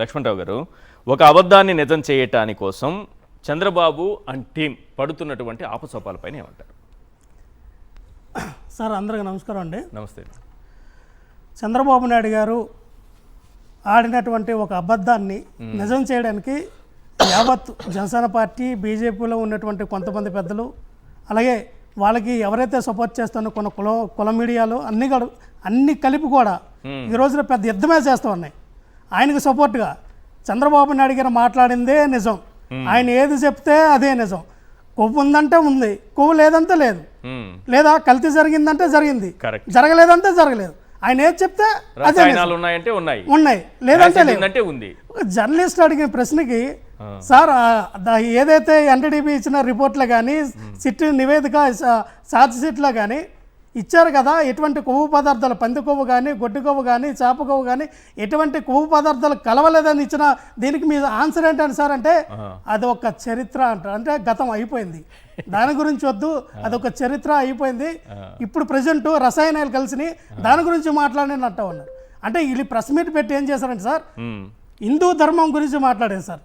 లక్ష్మణరావు గారు, ఒక అబద్ధాన్ని నిజం చేయటాని కోసం చంద్రబాబు అండ్ టీం పడుతున్నటువంటి ఆపసోపాలపైన ఏమంటారు? సార్ అందరికీ నమస్కారం అండి. నమస్తే. చంద్రబాబు నాయుడు గారు ఆడినటువంటి ఒక అబద్ధాన్ని నిజం చేయడానికి యావత్ జనసేన పార్టీ, బీజేపీలో ఉన్నటువంటి కొంతమంది పెద్దలు, అలాగే వాళ్ళకి ఎవరైతే సపోర్ట్ చేస్తానో కొన్ని కుల మీడియాలు అన్ని కలిపి కూడా ఈ రోజున పెద్ద యుద్ధమే చేస్తూ ఉన్నాయి. ఆయనకు సపోర్ట్గా చంద్రబాబు నాయుడు గారు మాట్లాడిందే నిజం, ఆయన ఏది చెప్తే అదే నిజం. కొవ్వు ఉందంటే ఉంది, కొవ్వు లేదంటే లేదు, లేదా కల్తీ జరిగిందంటే జరిగింది, జరగలేదంటే జరగలేదు. ఆయన ఏది చెప్తే అదే ఉన్నాయి, లేదంటే లేదు. జర్నలిస్ట్ అడిగిన ప్రశ్నకి సార్ ఏదైతే ఎన్టీడీపీ ఇచ్చిన రిపోర్ట్లో కానీ, సిట్ నివేదిక ఛార్జ్ షీట్లో కానీ ఇచ్చారు కదా, ఎటువంటి కొవ్వు పదార్థాలు, పంది కొవ్వు కానీ, గొడ్డి కొవ్వు కానీ, చేప కొవ్వు కానీ ఎటువంటి కొవ్వు పదార్థాలు కలవలేదని ఇచ్చిన దీనికి మీ ఆన్సర్ ఏంటంటే సార్ అంటే అది ఒక చరిత్ర అంటారు. అంటే గతం అయిపోయింది, దాని గురించి వద్దు, అదొక చరిత్ర అయిపోయింది. ఇప్పుడు ప్రజెంట్ రసాయనాలు కలిసి దాని గురించి మాట్లాడి అంటూ ఉన్నారు. అంటే వీళ్ళు ప్రెస్ మీట్ పెట్టి ఏం చేశారంటే సార్, హిందూ ధర్మం గురించి మాట్లాడారు సార్.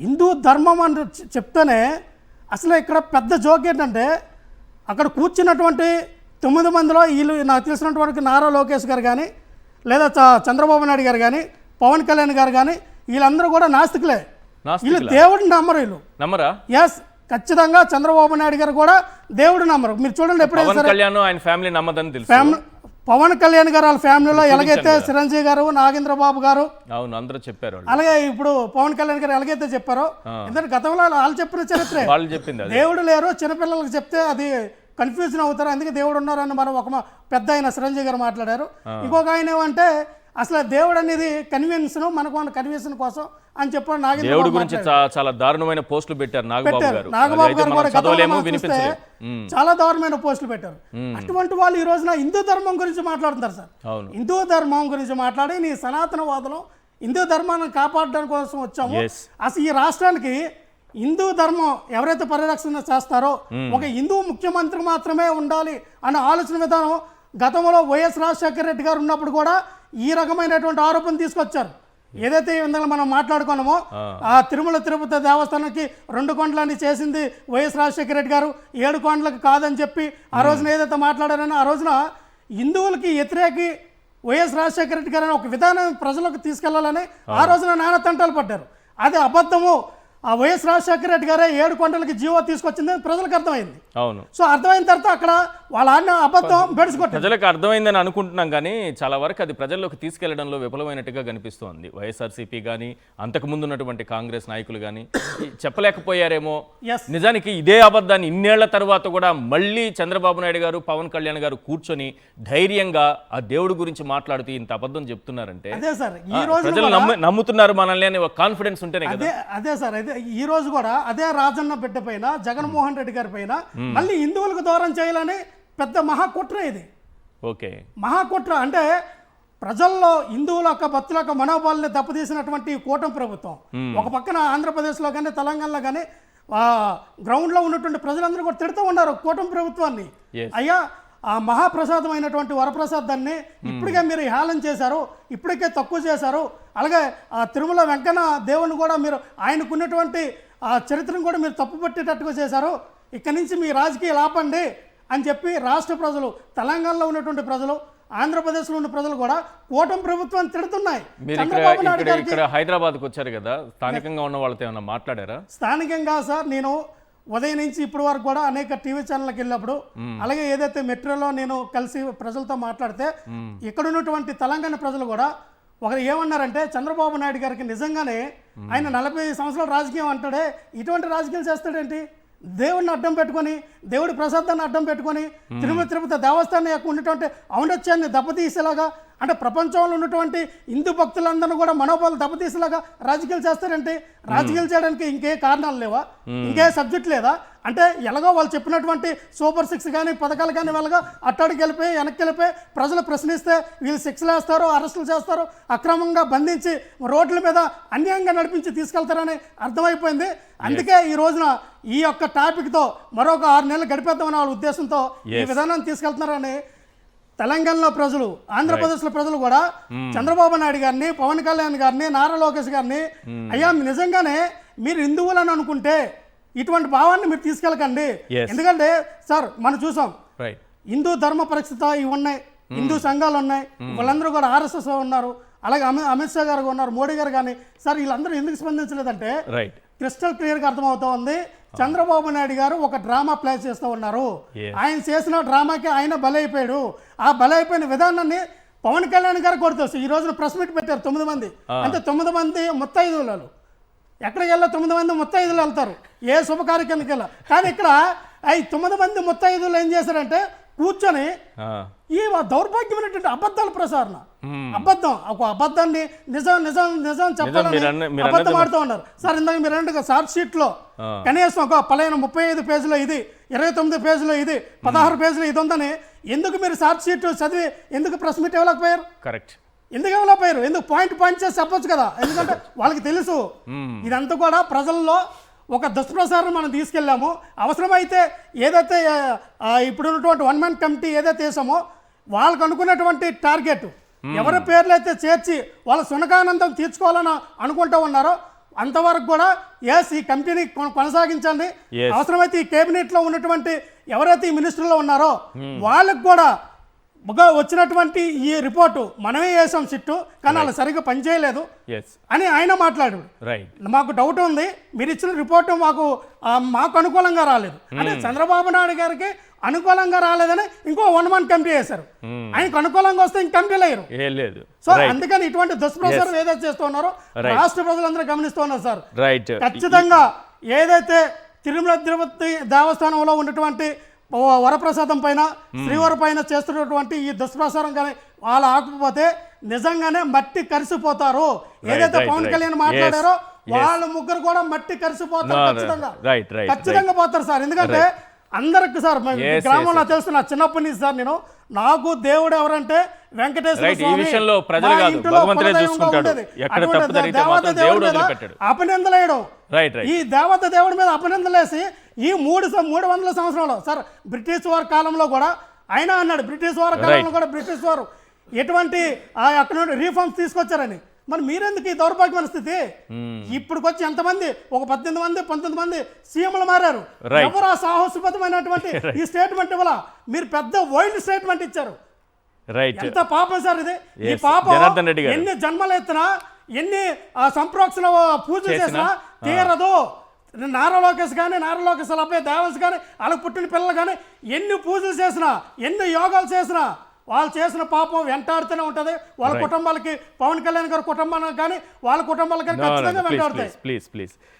హిందూ ధర్మం అని చెప్తేనే అసలు ఇక్కడ పెద్ద జోక్ ఏంటంటే, అక్కడ కూర్చున్నటువంటి 9 మందిలో వీళ్ళు నాకు తెలిసినటువంటి నారా లోకేష్ గారు కానీ, లేదా చంద్రబాబు నాయుడు గారు కానీ, పవన్ కళ్యాణ్ గారు కానీ, వీళ్ళందరూ కూడా నాస్తికులే. వీళ్ళు దేవుడిని నమ్మరు. వీళ్ళు నమ్మరా? ఎస్, ఖచ్చితంగా చంద్రబాబు నాయుడు గారు కూడా దేవుడు నమ్మరు. మీరు చూడండి, ఎప్పుడైనా పవన్ కళ్యాణ్ గారు వాళ్ళ ఫ్యామిలీలో ఎలాగైతే చిరంజీవి గారు, నాగేంద్ర బాబు గారు అందరూ చెప్పారు, అలాగే ఇప్పుడు పవన్ కళ్యాణ్ గారు ఎలాగైతే చెప్పారో, ఎందుకంటే గతంలో వాళ్ళు చెప్పిన చరిత్రే, దేవుడు లేరు, చిన్నపిల్లలకు చెప్తే అది కన్ఫ్యూజన్ అవుతారు, అందుకే దేవుడు ఉన్నారని మనం ఒక పెద్ద ఆయన చిరంజీవి గారు మాట్లాడారు. ఇంకొక ఆయన ఏమంటే అసలు దేవుడు అనేది కన్వీన్స్, మనకు మన కన్వీన్స్ కోసం అని చెప్పారు. నాగేంద్ర గురించి చాలా దారుణమైన పోస్టులు పెట్టారు నాగబాబు గారు కూడా చాలా దారుణమైన పోస్టులు పెట్టారు. అటువంటి వాళ్ళు ఈ రోజున హిందూ ధర్మం గురించి మాట్లాడుతున్నారు సార్. హిందూ ధర్మం గురించి మాట్లాడి నీ సనాతనవాదులు హిందూ ధర్మాన్ని కాపాడడానికి కోసం వచ్చాము. అసలు ఈ రాష్ట్రానికి హిందూ ధర్మం ఎవరైతే పరిరక్షణ చేస్తారో ఒక హిందూ ముఖ్యమంత్రి మాత్రమే ఉండాలి అన్న ఆలోచన విధానం గతంలో వైఎస్ రాజశేఖర రెడ్డి గారు ఉన్నప్పుడు కూడా ఈ రకమైనటువంటి ఆరోపణ తీసుకొచ్చారు. ఏదైతే ఇందులో మనం మాట్లాడుకున్నామో ఆ తిరుమల తిరుపతి దేవస్థానానికి 2 కొండలని చేసింది వైఎస్ రాజశేఖర రెడ్డి గారు, 7 కొండలకు కాదని చెప్పి ఆ రోజున ఏదైతే మాట్లాడారని, ఆ రోజున హిందువులకి వ్యతిరేకి వైఎస్ రాజశేఖర రెడ్డి గారు ఒక విధానం ప్రజలకు తీసుకెళ్లాలని ఆ రోజున నానా తంటాలు పడ్డారు. అది అబద్ధము. ఆ వైఎస్ రాజశేఖర రెడ్డి గారే 7 కొండలకి జీవో తీసుకొచ్చింది ప్రజలకు అర్థమైంది. అవును. సో అర్థమైన తర్వాత అక్కడ వాళ్ళ ఆడిన అబద్ధం బెడిసికొట్టారు. ప్రజలకు అర్థమైందని అనుకుంటున్నాం, కానీ చాలా వరకు అది ప్రజల్లోకి తీసుకెళ్లడంలో విఫలమైనట్టుగా కనిపిస్తోంది. వైఎస్ఆర్సీపీ కానీ, అంతకుముందు ఉన్నటువంటి కాంగ్రెస్ నాయకులు కానీ చెప్పలేకపోయారేమో. నిజానికి ఇదే అబద్ధాన్ని ఇన్నేళ్ల తర్వాత కూడా మళ్ళీ చంద్రబాబు నాయుడు గారు, పవన్ కళ్యాణ్ గారు కూర్చొని ధైర్యంగా ఆ దేవుడి గురించి మాట్లాడుతూ ఇంత అబద్ధం చెప్తున్నారంటే ప్రజలు నమ్ముతున్నారు మనల్ని అని కాన్ఫిడెన్స్ ఉంటేనే కదా. అదే సార్, అదే ఈ రోజు కూడా అదే రాజన్న బిడ్డ పైన, జగన్మోహన్ రెడ్డి గారి పైన మళ్ళీ హిందువులకు దూరం చేయాలని పెద్ద మహాకుట్ర ఇది. ఓకే, మహాకుట్ర. అంటే ప్రజల్లో హిందువుల యొక్క భక్తుల యొక్క మనోభావాలని దెబ్బతీసినటువంటి కూటమి ప్రభుత్వం ఒక పక్కన ఆంధ్రప్రదేశ్లో కానీ, తెలంగాణలో కానీ గ్రౌండ్లో ఉన్నటువంటి ప్రజలందరూ కూడా తిడుతూ ఉన్నారు కూటమి ప్రభుత్వాన్ని. అయ్యా, ఆ మహాప్రసాదమైనటువంటి వరప్రసాదాన్ని ఇప్పటికే మీరు హేళన చేశారు, ఇప్పటికే తక్కువ చేశారు. అలాగే ఆ తిరుమల వెంకన్న దేవుని కూడా మీరు ఆయనకున్నటువంటి ఆ చరిత్రను కూడా మీరు తప్పు పట్టేటట్టుగా చేశారు. ఇక్కడి నుంచి మీ రాజకీయాలు ఆపండి అని చెప్పి రాష్ట్ర ప్రజలు, తెలంగాణలో ఉన్నటువంటి ప్రజలు, ఆంధ్రప్రదేశ్లో ఉన్న ప్రజలు కూడా కూటమి ప్రభుత్వాన్ని తిడుతున్నాయి. హైదరాబాద్కి వచ్చారు కదా, స్థానికంగా ఉన్న వాళ్ళతో ఏమన్నా మాట్లాడారా? స్థానికంగా సార్, నేను ఉదయం నుంచి ఇప్పటి వరకు కూడా అనేక టీవీ ఛానళ్ళకి వెళ్ళినప్పుడు, అలాగే ఏదైతే మెట్రోలో నేను కలిసి ప్రజలతో మాట్లాడితే ఇక్కడ ఉన్నటువంటి తెలంగాణ ప్రజలు కూడా ఒకరు ఏమన్నారంటే, చంద్రబాబు నాయుడు గారికి నిజంగానే ఆయన 40 సంవత్సరాల రాజకీయం అంటాడే, ఇటువంటి రాజకీయాలు చేస్తాడేంటి? దేవుడిని అడ్డం పెట్టుకొని, దేవుడి ప్రసాదాన్ని అడ్డం పెట్టుకొని, తిరుమల తిరుపతి దేవస్థానం యొక్క ఉన్నటువంటి ఔన్నత్యాన్ని దెబ్బతీసేలాగా, అంటే ప్రపంచంలో ఉన్నటువంటి హిందూ భక్తులందరూ కూడా మనోభావాలు దెబ్బతీసేలాగా రాజకీయాలు చేస్తారంటే, రాజకీయాలు చేయడానికి ఇంకే కారణాలు లేవా? ఇంకే సబ్జెక్ట్ లేదా? అంటే ఎలాగో వాళ్ళు చెప్పినటువంటి సూపర్ 6 కానీ పథకాలు కానీ వాళ్ళగా అట్టాడికి వెళ్ళిపోయి వెనక్కి వెళ్ళిపోయి ప్రజలు ప్రశ్నిస్తే వీళ్ళు శిక్షలు వేస్తారు, అరెస్టులు చేస్తారు, అక్రమంగా బంధించి రోడ్ల మీద అన్యాయంగా నడిపించి తీసుకెళ్తారని అర్థమైపోయింది. అందుకే ఈ రోజున ఈ యొక్క టాపిక్తో మరొక 6 నెలలు గడిపేద్దామనే వాళ్ళ ఉద్దేశంతో ఈ విధానాన్ని తీసుకెళ్తున్నారని తెలంగాణలో ప్రజలు, ఆంధ్రప్రదేశ్లో ప్రజలు కూడా చంద్రబాబు నాయుడు గారిని, పవన్ కళ్యాణ్ గారిని, నారా లోకేష్ గారిని అయ్యా నిజంగానే మీరు హిందువులని అనుకుంటే ఇటువంటి భావాన్ని మీరు తీసుకెళ్ళకండి. Yes. ఎందుకంటే సార్ మనం చూసాం రైట్ హిందూ ధర్మ పరిస్థితి ఇవి ఉన్నాయి, హిందూ సంఘాలు ఉన్నాయి, వాళ్ళందరూ కూడా ఆర్ఎస్ఎస్ ఉన్నారు, అలాగే అమిత్ షా గారు ఉన్నారు, మోడీ గారు కానీ. సార్ వీళ్ళందరూ ఎందుకు స్పందించలేదంటే రైట్ క్రిస్టల్ క్లియర్గా అర్థమవుతా ఉంది చంద్రబాబు నాయుడు గారు ఒక డ్రామా ప్లే చేస్తూ ఉన్నారు. Yes. ఆయన చేసిన డ్రామాకి ఆయన బలైపోయాడు. ఆ బలైపోయిన విధానాన్ని పవన్ కళ్యాణ్ గారు కొడుతూ ఈ రోజున ప్రెస్ మీట్ పెట్టారు 9 మంది. అంటే 9 మంది ముత్తైదువులు ఎక్కడికి వెళ్ళా 9 మంది ముత్తైదులు వెళ్తారు ఏ శుభ కార్యక్రమానికి వెళ్ళా. కానీ ఇక్కడ ఈ 9 మంది ముత్తైదులు ఏం చేశారంటే కూర్చొని ఈ దౌర్భాగ్యమైనటువంటి అబద్ధాల ప్రసారణ, అబద్ధం ఒక అబద్ధాన్ని నిజం నిజం నిజం చెప్పాలని అబద్ధం ఆడుతూ ఉన్నారు. సార్ ఇందాక మీరు అన్నట్టుగా షార్ట్ షీట్ లో కనీసం ఒక పలానా 35 పేజీలో ఇది, 29 పేజీలో ఇది, 16 పేజీలో ఇది ఉందని ఎందుకు మీరు షార్ట్ షీట్ చదివి ఎందుకు ప్రెస్ మీట్ ఇవ్వలేకపోయారు? కరెక్ట్. ఎందుకు ఇవ్వలేకపోయారు? ఎందుకు పాయింట్ చేసి చెప్పొచ్చు కదా. ఎందుకంటే వాళ్ళకి తెలుసు ఇదంతా కూడా ప్రజల్లో ఒక దుష్ప్రచారం మనం తీసుకెళ్ళాము. అవసరమైతే ఏదైతే ఇప్పుడు ఉన్నటువంటి 1 మ్యాన్ కమిటీ ఏదైతే వేసామో వాళ్ళకు అనుకున్నటువంటి టార్గెట్ ఎవరి పేర్లు అయితే చేర్చి వాళ్ళ సునకానందం తీర్చుకోవాలని అనుకుంటూ ఉన్నారో అంతవరకు కూడా ఈ కమిటీని కొనసాగించండి. Yes. అవసరమైతే ఈ కేబినెట్లో ఉన్నటువంటి ఎవరైతే ఈ మినిస్టర్లో ఉన్నారో వాళ్ళకు కూడా వచ్చినటువంటి ఈ రిపోర్టు మనమే వేసాం సిట్టు, కానీ వాళ్ళు సరిగ్గా పనిచేయలేదు అని ఆయన మాట్లాడాడు. మాకు డౌట్ ఉంది, మీరు ఇచ్చిన రిపోర్టు మాకు అనుకూలంగా రాలేదు అంటే చంద్రబాబు నాయుడు గారికి అనుకూలంగా రాలేదని ఇంకో 1 మ్యాన్ కమిటీ వేశారు. ఆయనకు అనుకూలంగా వస్తే ఇంక కమిటీలు అయ్యారు. సో అందుకని ఇటువంటి దుష్ప్రచారం ఏదైతే చేస్తున్నారో రాష్ట్ర ప్రజలందరూ గమనిస్తూ ఉన్నారు సార్. ఖచ్చితంగా ఏదైతే తిరుమల తిరుపతి దేవస్థానంలో ఉన్నటువంటి వరప్రసాదం పైన, శ్రీవారి పైన చేస్తున్నటువంటి ఈ దుష్ప్రచారం కానీ వాళ్ళు ఆకపోతే నిజంగానే మట్టి కరిసిపోతారు. ఏదైతే పవన్ కళ్యాణ్ మాట్లాడారో వాళ్ళు ముగ్గురు కూడా మట్టి కరిసిపోతారు. ఖచ్చితంగా పోతారు సార్. ఎందుకంటే అందరికి సార్ గ్రామంలో తెలుస్తున్నా చిన్నప్పటి నుంచి సార్ నాకు దేవుడు ఎవరంటే వెంకటేశ్వర స్వామి. దేవత దేవుడి మీద అపనిందలేయడం, ఈ దేవత దేవుడి మీద అపనిందలేసి ఈ 300 సంవత్సరంలో సార్ బ్రిటిష్ వారి కాలంలో కూడా ఆయన అన్నాడు, బ్రిటిష్ వారి కాలంలో కూడా బ్రిటిష్ వారు ఎటువంటి అక్కడ నుండి రీఫార్మ్స్ తీసుకొచ్చారని. మరి మీరెందుకు ఈ దౌర్భాగ్యమైన స్థితి? ఇప్పుడుకొచ్చి ఎంతమంది ఒక 18 మంది 19 మంది సీఎంలు మారారు. ఎవరు ఆ సాహసోపేతమైనటువంటి ఈ స్టేట్మెంట్ ఇవ్వాల? మీరు పెద్ద వైల్డ్ స్టేట్మెంట్ ఇచ్చారు. ఎంత పాపం సార్ ఇది. ఈ పాపం ఎన్ని జన్మలు ఎత్తినా, ఎన్ని సంప్రోక్షణ పూజలు చేసినా తీరదు. నారా లోకేష్ కానీ, నారా లోకేష్ అబ్బాయి దేవన్స్ కానీ, వాళ్ళకి పుట్టిన పిల్లలు కానీ ఎన్ని పూజలు చేసినా, ఎన్ని యోగాలు చేసినా వాళ్ళు చేసిన పాపం వెంటాడుతూనే ఉంటుంది. వాళ్ళ కుటుంబాలకి, పవన్ కళ్యాణ్ గారి కుటుంబానికి కానీ వాళ్ళ కుటుంబాలకు కానీ ఖచ్చితంగా వెంటాడుతాయి. ప్లీజ్